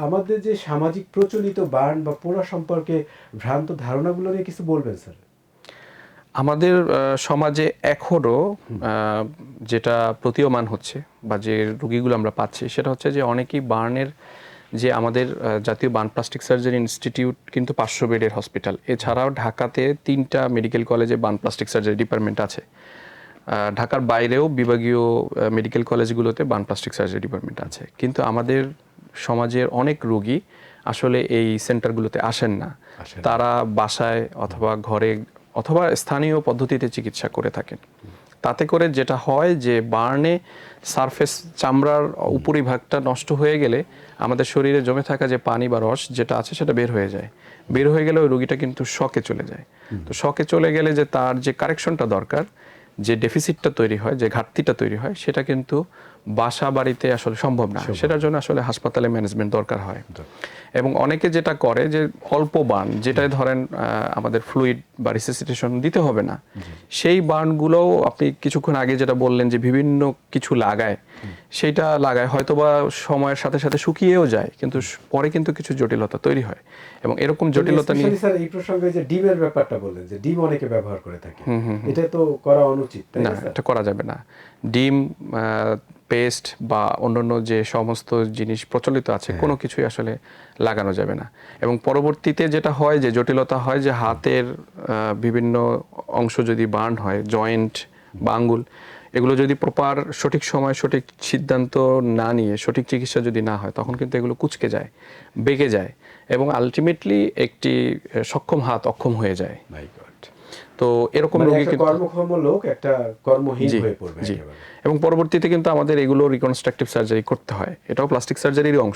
আমাদের যে সামাজিক প্রচলিত বার্ন বা পোড়া সম্পর্কে ভ্রান্ত ধারণাগুলো নিয়ে কিছু বলবেন স্যার? আমাদের সমাজে এখনও যেটা প্রতীয়মান হচ্ছে বা যে রোগীগুলো আমরা পাচ্ছি সেটা হচ্ছে যে অনেকেই বার্নের যে আমাদের জাতীয় বার্ন প্লাস্টিক সার্জারি ইনস্টিটিউট কিন্তু 500 বেডের হসপিটাল, এছাড়াও ঢাকাতে 3টা মেডিকেল কলেজে বার্ন প্লাস্টিক সার্জারি ডিপার্টমেন্ট আছে। ঢাকার বাইরেও বিভাগীয় মেডিকেল কলেজগুলোতে বার্ন প্লাস্টিক সার্জারি ডিপার্টমেন্ট আছে, কিন্তু আমাদের সমাজের অনেক রোগী আসলে এই সেন্টারগুলোতে আসেন না। তারা বাসায় অথবা ঘরে অথবা স্থানীয় পদ্ধতিতে চিকিৎসা করে থাকেন। তাতে করে যেটা হয় যে বার্নে সারফেস চামড়ার উপরিভাগটা নষ্ট হয়ে গেলে আমাদের শরীরে জমে থাকা যে পানি বা রস যেটা আছে সেটা বের হয়ে যায়। বের হয়ে গেলে ওই রোগীটা কিন্তু শকে চলে যায়। তো শকে চলে গেলে যে তার যে কারেকশনটা দরকার, যে ডেফিসিটটা তৈরি হয়, যে ঘাটতিটা তৈরি হয়, সেটা কিন্তু বাসা বাড়িতে আসলে সম্ভব না। সেটার জন্য আসলে হাসপাতালে ম্যানেজমেন্ট দরকার হয়। এবং অনেকে যেটা করে যে অল্প বার্ন, যেটাই ধরেন আমাদের ফ্লুইড বা রিসেসিটেশন দিতে হবে না, সেই বার্নগুলোও আপনি কিছুক্ষণ আগে যেটা বললেন যে বিভিন্ন কিছু লাগায়, সেইটা লাগায় হয়তোবা সময়ের সাথে সাথে শুকিয়েও যায়, কিন্তু পরে কিন্তু কিছু জটিলতা তৈরি হয়। এবং এরকম জটিলতা নিয়ে স্যার এই প্রসঙ্গে যে ডিমের ব্যাপারটা বললেন যে ডিম অনেকে ব্যবহার করে থাকে, এটা তো করা অনুচিত, তাই না, না স্যার? এটা করা যাবে না। ডিম, পেস্ট বা অন্যান্য যে সমস্ত জিনিস প্রচলিত আছে কোনো কিছুই আসলে লাগানো যাবে না। এবং পরবর্তীতে যেটা হয় যে জটিলতা হয় যে হাতের বিভিন্ন অংশ যদি বার্ন হয়, জয়েন্ট বা আঙ্গুল, এগুলো যদি প্রপার সঠিক সময় সঠিক সিদ্ধান্ত না নিয়ে সঠিক চিকিৎসা যদি না হয়, তখন কিন্তু এগুলো কুঁচকে যায়, বেঁকে যায় এবং আলটিমেটলি একটি সক্ষম হাত অক্ষম হয়ে যায়। মাই গড। তো এরকম মানে রোগী একটা কিন্তু কর্মক্ষম লোক একটা কর্মহীন হয়ে পড়বে জি। একেবারে। এবং পরবর্তীতে কিন্তু আমাদের এগুলো রিকনস্ট্রাকটিভ সার্জারি করতে হয়, এটাও প্লাস্টিক সার্জারির অংশ।